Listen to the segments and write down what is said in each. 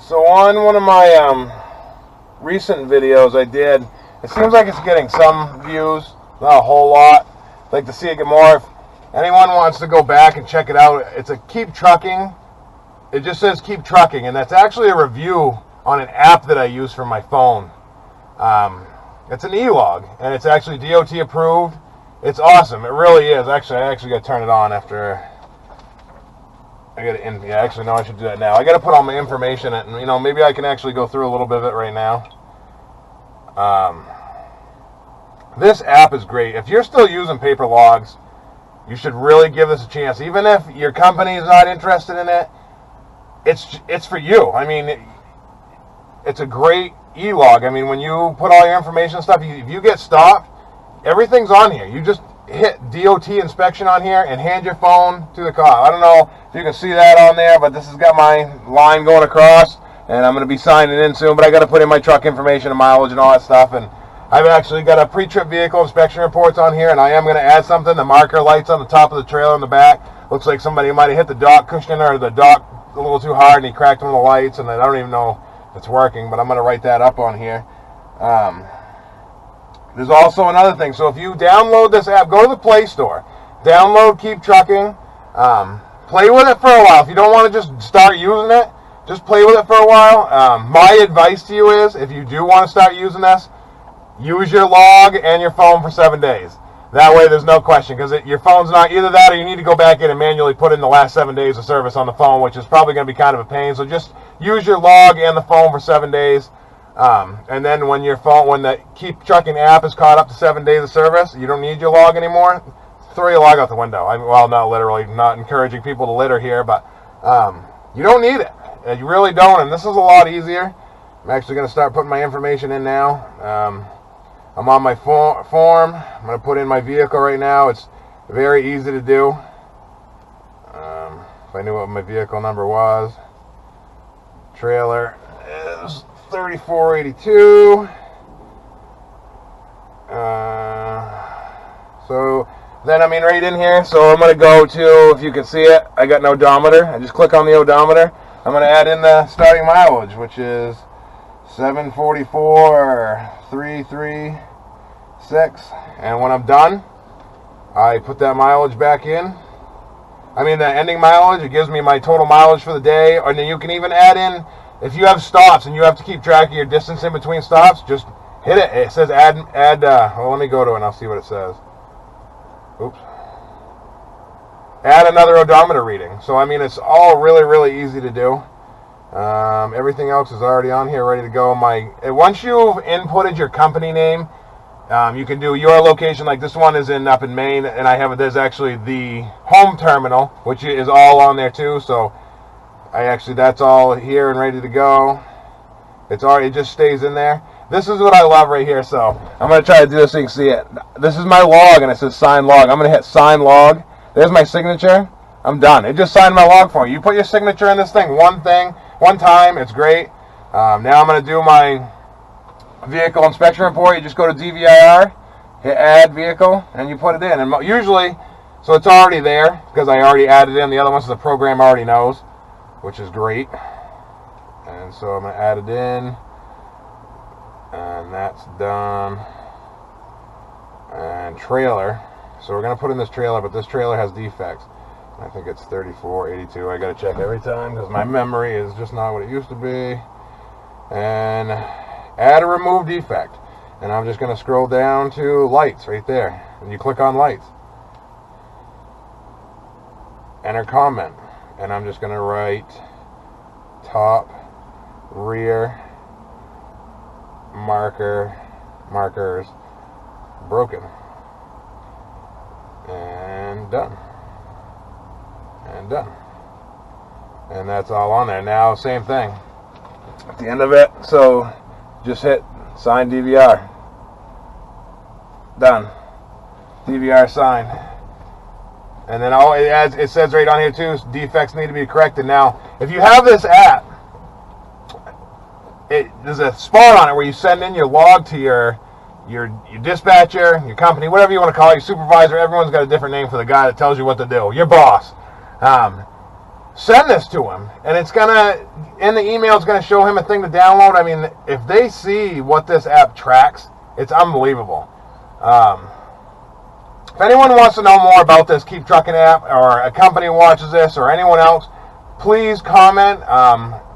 So on one of my recent videos I did, it seems like it's getting some views, not a whole lot. I'd like to see it get more. If anyone wants to go back and check it out, it's a Keep Trucking. It just says Keep Trucking, and that's actually a review on an app that I use for my phone. It's an e-log, and it's actually DOT approved. It's awesome. It really is. Actually, I got to turn it on after. Yeah, actually, no, I should do that now. I got to put all my information in, and maybe I can actually go through a little bit of it right now. This app is great. If you're still using paper logs, you should really give this a chance. Even if your company is not interested in it, it's for you. I mean, it's a great e-log. I mean, when you put all your information and stuff, if you get stopped, everything's on here. You just hit DOT inspection on here and hand your phone to the cop. I don't know if you can see that on there, but this has got my line going across, and I'm going to be signing in soon, but I got to put in my truck information and mileage and all that stuff, and I've actually got a pre-trip vehicle inspection reports on here, and I am going to add something. The marker lights on the top of the trailer in the back. Looks like somebody might have hit the dock cushion or the dock a little too hard, and he cracked one of the lights, and I don't even know if it's working, but I'm going to write that up on here. There's also another thing. So if you download this app, go to the Play Store, download Keep Trucking, play with it for a while. If you don't want to just start using it, just play with it for a while. My advice to you is, if you do want to start using this, use your log and your phone for 7 days. That way there's no question, because your phone's not either that, or you need to go back in and manually put in the last 7 days of service on the phone, which is probably going to be kind of a pain. So just use your log and the phone for 7 days. And then when the Keep Trucking app is caught up to 7 days of service, you don't need your log anymore, throw your log out the window. Well, not literally, not encouraging people to litter here, but you don't need it. You really don't, and this is a lot easier. I'm actually going to start putting my information in now. I'm on my form. I'm going to put in my vehicle right now. It's very easy to do. If I knew what my vehicle number was. Trailer is 3482. So then right in here. So I'm going to go to, if you can see it, I got an odometer. I just click on the odometer. I'm going to add in the starting mileage, which is 744,336. And when I'm done, I put that mileage back in. The ending mileage. It gives me my total mileage for the day. Or then you can even add in, if you have stops and you have to keep track of your distance in between stops, just hit it. It says add. Well, let me go to it and I'll see what it says. Oops. Add another odometer reading. So it's all really, really easy to do. Everything else is already on here, ready to go. Once you've inputted your company name, you can do your location. Like this one is up in Maine, and there's actually the home terminal, which is all on there too. So that's all here and ready to go. It just stays in there. This is what I love right here. So I'm going to try to do this so you can see it. This is my log, and it says sign log. I'm going to hit sign log. There's my signature. I'm done. It just signed my log for me. You put your signature in this thing, one time. It's great. Now I'm going to do my vehicle inspection report. You just go to DVIR, hit add vehicle, and you put it in. And usually, so it's already there because I already added in. The other ones the program already knows, which is great. And so I'm going to add it in, and that's done. And trailer. So we're going to put in this trailer, but this trailer has defects. I think it's 3482. I got to check every time because my memory is just not what it used to be. And add a remove defect. And I'm just going to scroll down to lights right there. And you click on lights. Enter comment. And I'm just going to write top rear markers broken. And done. And done. And that's all on there. Now, same thing. At the end of it, so just hit sign DVR. Done. DVR sign. And then it says right on here too, defects need to be corrected. Now, if you have this app, there's a spot on it where you send in your log to your dispatcher, your company, whatever you want to call it, your supervisor. Everyone's got a different name for the guy that tells you what to do. Your boss. send this to him, and it's gonna, in the email, it's gonna show him a thing to download. I mean, if they see what this app tracks, it's unbelievable. If anyone wants to know more about this Keep Truckin' app, or a company watches this, or anyone else, please comment.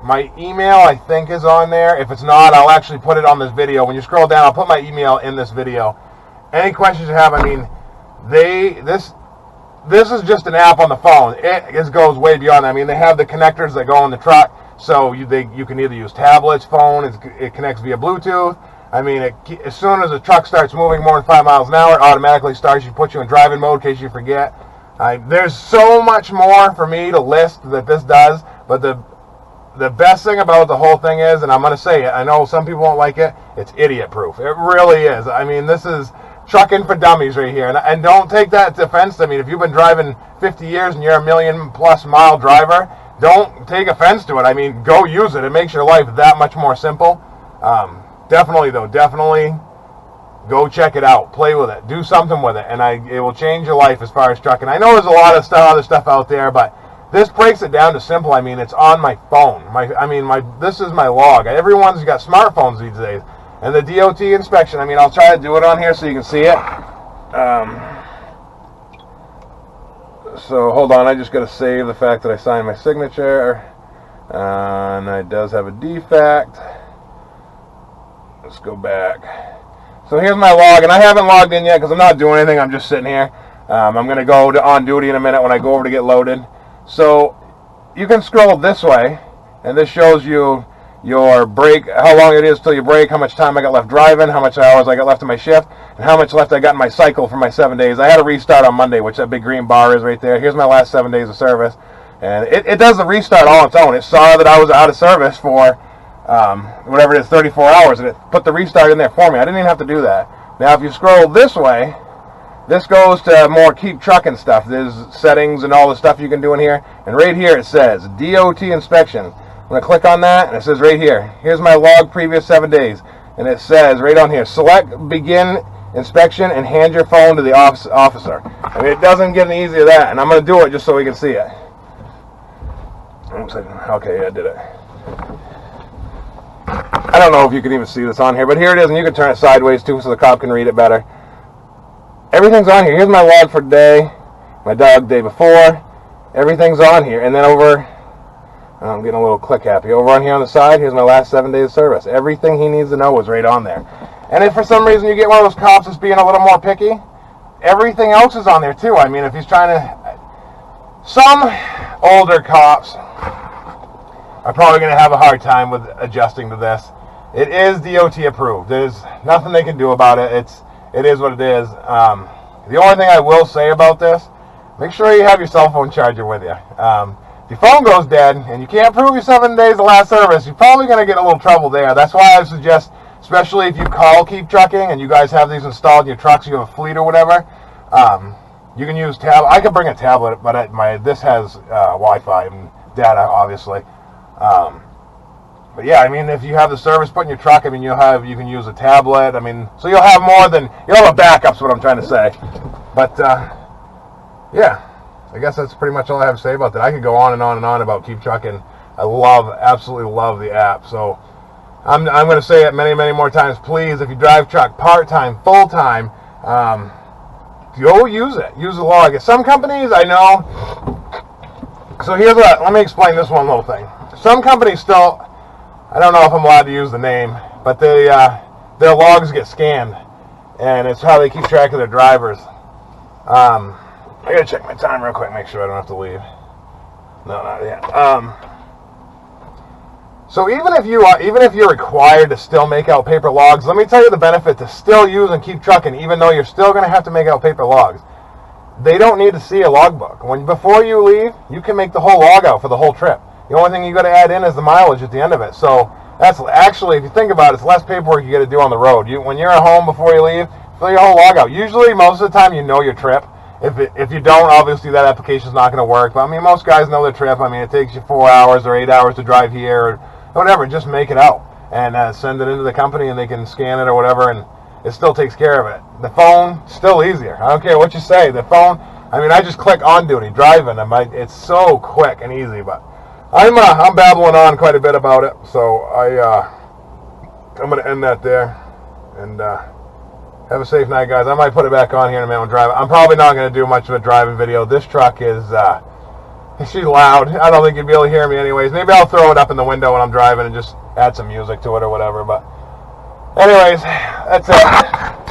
My email, I think, is on there. If it's not, I'll actually put it on this video. When you scroll down, I'll put my email in this video. Any questions you have, I mean, this is just an app on the phone. It goes way beyond that. I mean, they have the connectors that go in the truck, so you can either use tablets, phone, it connects via Bluetooth. I mean, as soon as the truck starts moving more than 5 miles an hour, it automatically starts. You put you in driving mode in case you forget. There's so much more for me to list that this does, but the best thing about the whole thing is, and I'm going to say it, I know some people won't like it, it's idiot-proof. It really is. I mean, this is trucking for dummies right here. And don't take that to offense. I mean, if you've been driving 50 years and you're a million-plus mile driver, don't take offense to it. I mean, go use it. It makes your life that much more simple. Definitely go check it out. Play with it. Do something with it. And it will change your life as far as trucking. I know there's a lot of other stuff out there, but this breaks it down to simple. I mean, it's on my phone. This is my log. Everyone's got smartphones these days. And the DOT inspection, I mean, I'll try to do it on here so you can see it. So hold on, I just got to save the fact that I signed my signature. And it does have a defect. Let's go back. So here's my log, and I haven't logged in yet because I'm not doing anything. I'm just sitting here. I'm going to go to on duty in a minute when I go over to get loaded. So you can scroll this way, and this shows you your break, how long it is till you break, how much time I got left driving, how much hours I got left in my shift, and how much left I got in my cycle for my 7 days. I had a restart on Monday, which that big green bar is right there. Here's my last 7 days of service. And it does the restart all on its own. It saw that I was out of service for whatever it is, 34 hours, and it put the restart in there for me. I didn't even have to do that. Now, if you scroll this way, this goes to more Keep Truckin' stuff. There's settings and all the stuff you can do in here. And right here it says DOT inspection. I'm going to click on that, and it says right here, here's my log previous 7 days. And it says right on here, select begin inspection and hand your phone to the officer. I mean, it doesn't get any easier than that. And I'm going to do it just so we can see it. Okay, yeah, I did it. I don't know if you can even see this on here, but here it is, and you can turn it sideways too so the cop can read it better. Everything's on here. Here's my log for today, my dog day before. Everything's on here. And then over, I'm getting a little click happy. Over on here on the side, here's my last 7 days of service. Everything he needs to know is right on there. And if for some reason you get one of those cops that's being a little more picky, everything else is on there too. I mean, if he's trying to... Some older cops are probably going to have a hard time with adjusting to this. It is DOT approved. There's nothing they can do about it. It is what it is. The only thing I will say about this, make sure you have your cell phone charger with you. If your phone goes dead and you can't prove your 7 days of last service, you're probably going to get a little trouble there. That's why I suggest, especially if you call Keep Trucking and you guys have these installed in your trucks, you have a fleet or whatever, you can use tablet. I could bring a tablet, but this has Wi-Fi and data, obviously. But yeah, I mean, if you have the service put in your truck, I mean, you can use a tablet. I mean, so you'll have a backup's what I'm trying to say. But yeah, I guess that's pretty much all I have to say about that. I could go on and on and on about Keep Trucking. I absolutely love the app. So I'm going to say it many, many more times. Please, if you drive truck part-time, full-time, go use it. Use the log. Some companies, I know. So let me explain this one little thing. Some companies still, I don't know if I'm allowed to use the name, but their logs get scanned, and it's how they keep track of their drivers. I gotta check my time real quick, make sure I don't have to leave. No, not yet. So even if you're required to still make out paper logs, let me tell you the benefit to still use and Keep Trucking, even though you're still going to have to make out paper logs. They don't need to see a logbook. Before you leave, you can make the whole log out for the whole trip. The only thing you got to add in is the mileage at the end of it. So that's actually, if you think about it, it's less paperwork you got to do on the road. When you're at home before you leave, fill your whole log out. Usually, most of the time, you know your trip. If you don't, obviously that application is not going to work. But I mean, most guys know their trip. I mean, it takes you 4 hours or 8 hours to drive here or whatever. Just make it out and send it into the company, and they can scan it or whatever, and it still takes care of it. The phone, still easier. I don't care what you say. The phone, I mean, I just click on duty, driving. It's so quick and easy. But I'm babbling on quite a bit about it, so I'm going to end that there. And have a safe night, guys. I might put it back on here in a minute when driving. I'm probably not going to do much of a driving video. This truck is, she's loud. I don't think you'd be able to hear me anyways. Maybe I'll throw it up in the window when I'm driving and just add some music to it or whatever. But anyways, that's it.